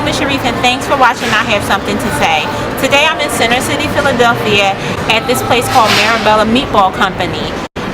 name is Sharif and thanks for watching I Have Something to Say. Today I'm in Center City, Philadelphia at this place called Marabella Meatball Company.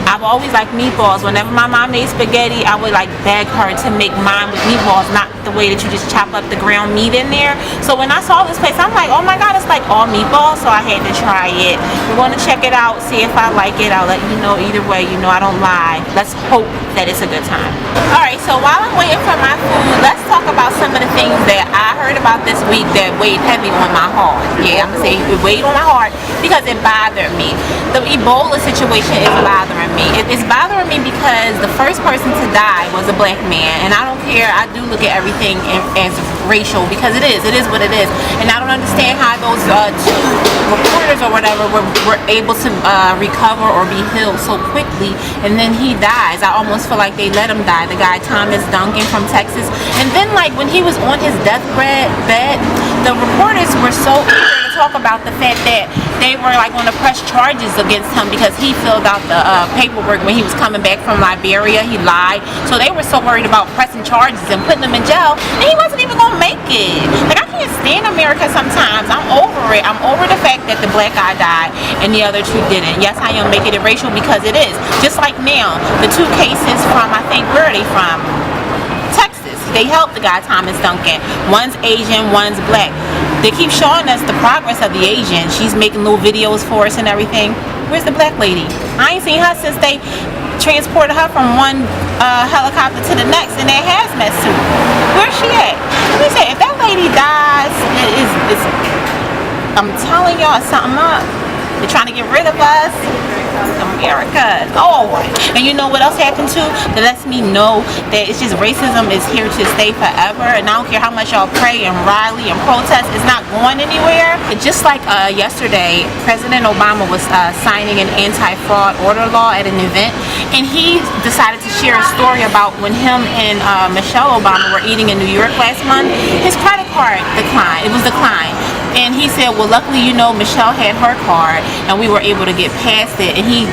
I've always liked meatballs. Whenever my mom made spaghetti, I would like beg her to make mine with meatballs, not the way that you just chop up the ground meat in there. So when I saw this place, I'm like, oh my god, it's like all meatballs, so I had to try it. We're going to check it out, see if I like it. I'll let you know either way. You know I don't lie. Let's hope that it's a good time. Alright, so while I'm waiting for my food, let's talk about some of the things that I heard about this week that weighed heavy on my heart. Yeah, I'm going to say it weighed on my heart because it bothered me. The Ebola situation is bothering me. It's bothering me because the first person to die was a black man, and I don't care. I do look at everything as racial because it is what it is, and I don't understand how those two reporters or whatever were able to recover or be healed so quickly, and then he dies. I almost feel like they let him die. The guy Thomas Duncan from Texas, and then like when he was on his deathbed, the reporters were so eager to talk about the fact that they were like going to press charges against him because he filled out the paperwork when he was coming back from Liberia. He lied, so they were so worried about pressing charges and putting him in jail, and he wasn't even gonna make it. Like, I can't stand America sometimes. I'm over it. I'm over the fact that the black guy died and the other two didn't. Yes, I am making it racial because it is. Just like now, the two cases from, I think, where are they from? Texas. They helped the guy Thomas Duncan. One's Asian, one's black. They keep showing us the progress of the Asian. She's making little videos for us and everything. Where's the black lady? I ain't seen her since they transported her from one helicopter to the next in that hazmat suit. Where's she at? Let me say, if that lady dies, I'm telling y'all, something up. They're trying to get rid of us. America. Oh, and you know what else happened too? That lets me know that it's just racism is here to stay forever, and I don't care how much y'all pray and rally and protest, it's not going anywhere. It's just like yesterday, President Obama was signing an anti-fraud order law at an event, and he decided to share a story about when him and Michelle Obama were eating in New York last month. His credit card declined. It was declined. And he said, well, luckily, you know, Michelle had her card and we were able to get past it. And he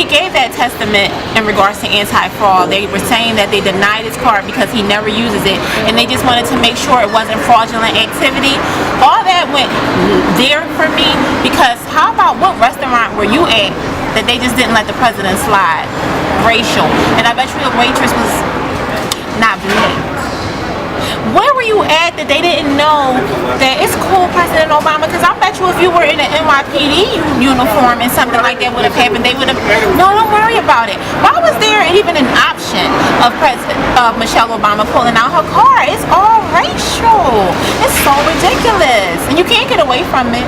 gave that testament in regards to anti-fraud. They were saying that they denied his card because he never uses it, and they just wanted to make sure it wasn't fraudulent activity. All that went there for me, because how about what restaurant were you at that they just didn't let the president slide? Racial. And I bet you the waitress was not black. Where were you at that they didn't know that it's cool, President Obama? Because I bet you if you were in an NYPD uniform and something like that would have happened, they would have, no, don't worry about it. Why was there even an option of Michelle Obama pulling out her car? It's all racial. It's so ridiculous. And you can't get away from it.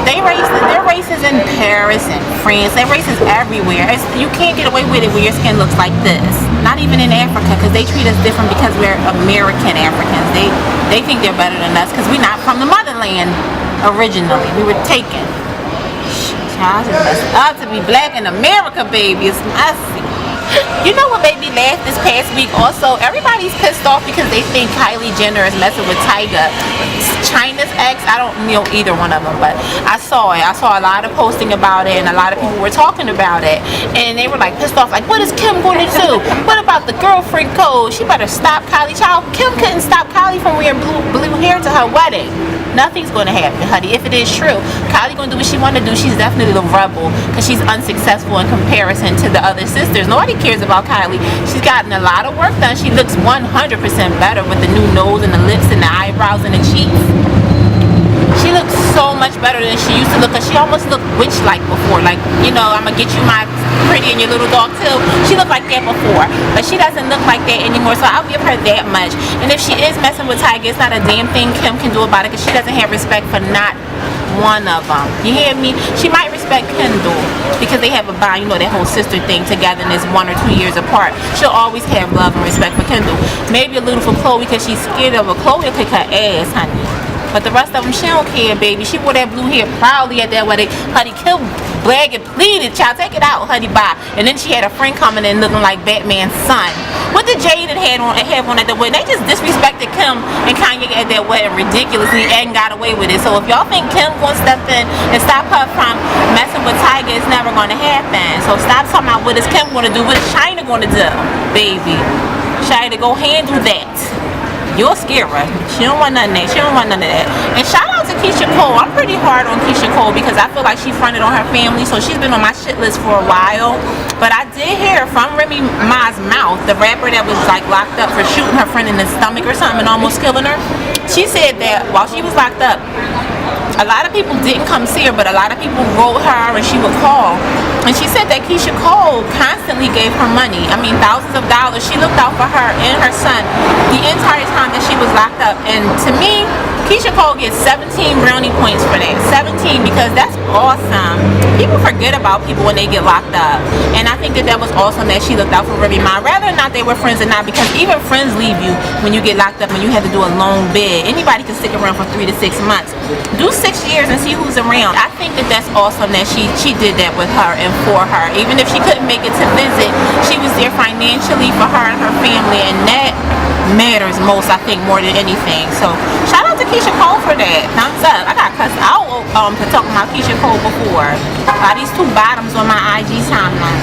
They're racist in Paris and France. They're racist everywhere. You can't get away with it when your skin looks like this. Not even in Africa, because they treat us different because we're American Africans. They think they're better than us because we're not from the motherland originally. We were taken. Child, it's messed up to be black in America, baby. It's messy. You know what made me laugh this past week also? Everybody's pissed off because they think Kylie Jenner is messing with Tyga, China's ex. I don't know either one of them, but I saw it. I saw a lot of posting about it, and a lot of people were talking about it, and they were like pissed off, like, what is Kim going to do? What about the girlfriend code? She better stop Kylie. Child, Kim couldn't stop Kylie from wearing blue hair to her wedding. Nothing's going to happen, honey. If it is true, Kylie going to do what she want to do. She's definitely the rebel because she's unsuccessful in comparison to the other sisters. Nobody cares about Kylie. She's gotten a lot of work done. She looks 100% better with the new nose and the lips and the eyebrows and the cheeks. She looks so much better than she used to look, because she almost looked witch-like before. Like, you know, I'm going to get you my pretty and your little dog too. She looked like that before, but she doesn't look like that anymore, so I'll give her that much. And if she is messing with Tyga, it's not a damn thing Kim can do about it, because she doesn't have respect for not one of them. You hear me? She might respect Kendall because they have a bond, you know, that whole sister thing together, and it's 1 or 2 years apart. She'll always have love and respect for Kendall. Maybe a little for Chloe because she's scared of her. Chloe will kick her ass, honey. But the rest of them, she don't care, baby. She wore that blue hair proudly at that wedding. Honey, Kim bragged and pleaded, child, take it out, honey, bye. And then she had a friend coming in looking like Batman's son. What did Jaden have on at the wedding? They just disrespected Kim and Kanye at that wedding ridiculously and got away with it. So if y'all think Kim gonna step in and stop her from messing with Tyga, it's never gonna happen. So stop talking about what is Kim gonna do, what is China gonna do, baby. China, go handle that. you'll scare her. She don't want none of that. She don't want none of that. And shout out to Keisha Cole. I'm pretty hard on Keisha Cole because I feel like she fronted on her family, so she's been on my shit list for a while. But I did hear from Remy Ma's mouth, the rapper that was like locked up for shooting her friend in the stomach or something and almost killing her. She said that while she was locked up, a lot of people didn't come see her, but a lot of people wrote her and she would call. And she said that Keisha Cole constantly gave her money. I mean, thousands of dollars. She looked out for her and her son the entire time that she was locked up. And to me, Keisha Cole gets 17 brownie points for that. 17, because that's awesome. People forget about people when they get locked up. And I think that that was awesome that she looked out for Remy Ma. Rather or not they were friends or not, because even friends leave you when you get locked up and you have to do a long bid. Anybody can stick around for 3 to 6 months. Do 6 years and see who's around. I think that that's awesome that she did that with her and for her. Even if she couldn't make it to visit, she was there financially for her and her family, and that matters most, I think, more than anything. So shout out to Keisha Cole for that. Thumbs up. I got cussed out to talk about Keisha Cole before by these 2 bottoms on my IG timeline.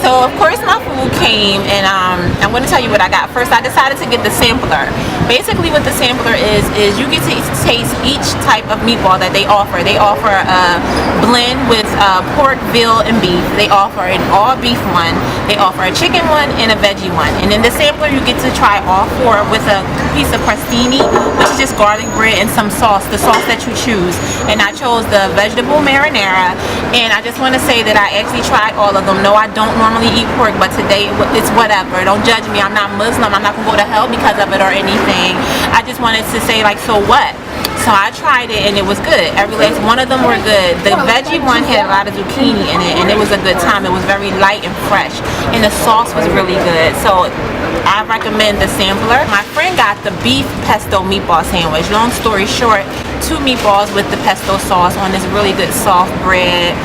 So of course my food came, and I'm going to tell you what I got. First, I decided to get the sampler. Basically what the sampler is you get to taste each type of meatball that they offer. They offer a blend with pork, veal, and beef. They offer an all beef one. They offer a chicken one and a veggie one. And in the sampler you get to try all 4 with a piece of crostini, which is just garlic bread and some sauce, the sauce that you choose. And I chose the vegetable marinara, and I just want to say that I actually tried all of them. No, I don't normally eat pork, but today it's whatever. Don't judge me. I'm not Muslim. I'm not gonna go to hell because of it or anything. I just wanted to say, like, so what? So I tried it and it was good. Every last one of them were good. The veggie one had a lot of zucchini in it, and it was a good time. It was very light and fresh, and the sauce was really good. So I recommend the sampler. My friend got the beef pesto meatball sandwich. Long story short, 2 meatballs with the pesto sauce on this really good soft bread.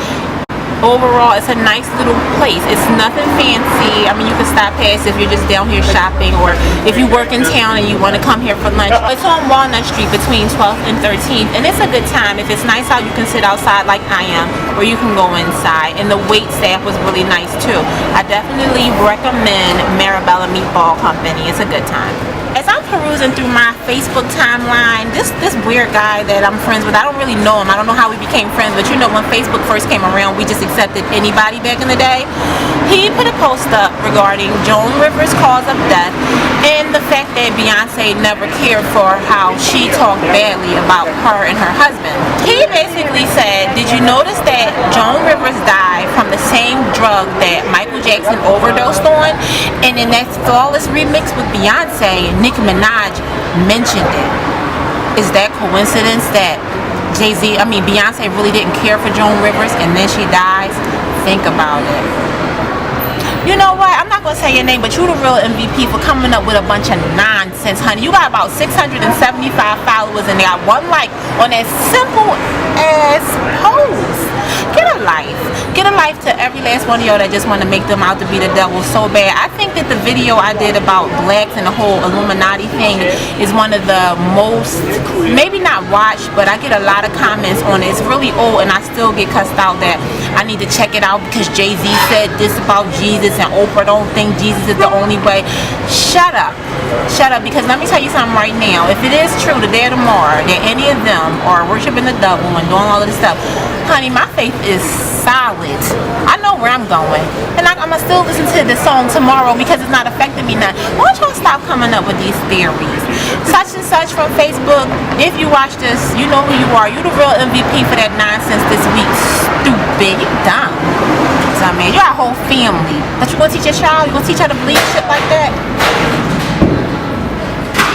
Overall, it's a nice little place. It's nothing fancy. I mean, you can stop past if you're just down here shopping, or if you work in town and you want to come here for lunch. It's on Walnut Street between 12th and 13th, and it's a good time. If it's nice out, you can sit outside like I am, or you can go inside. And the wait staff was really nice too. I definitely recommend Marabella Meatball Company. It's a good time. As I'm perusing through my Facebook timeline, this weird guy that I'm friends with, I don't really know him. I don't know how we became friends, but you know, when Facebook first came around, we just accepted anybody back in the day. He put a post up regarding Joan Rivers' cause of death and the fact that Beyonce never cared for how she talked badly about her and her husband. He basically said, did you notice that Joan Rivers died from the same drug that Michael Jackson overdosed on? And in that Flawless remix with Beyonce, Nicki Minaj mentioned it. Is that coincidence that Beyonce really didn't care for Joan Rivers and then she dies? Think about it. You know what? I'm not going to say your name, but you the real MVP for coming up with a bunch of nonsense, honey. You got about 675 followers and they got 1 like on that simple ass post. Get a life. Get a life to every last one of y'all that just want to make them out to be the devil so bad. I think that the video I did about blacks and the whole Illuminati thing is one of the most, maybe not watched, but I get a lot of comments on it. It's really old and I still get cussed out that I need to check it out because Jay-Z said this about Jesus and Oprah don't think Jesus is the only way. Shut up. Shut up, because let me tell you something right now. If it is true today or tomorrow that any of them are worshiping the devil and doing all of this stuff, honey, my faith is solid. I know where I'm going, and I'm gonna still listen to the song tomorrow because it's not affecting me none. Why don't y'all stop coming up with these theories? Such and such from Facebook. If you watch this, you know who you are. You the real MVP for that nonsense this week. Stupid. You dumb. So, man, you got a whole family. But you gonna teach your child? You gonna teach her to believe shit like that?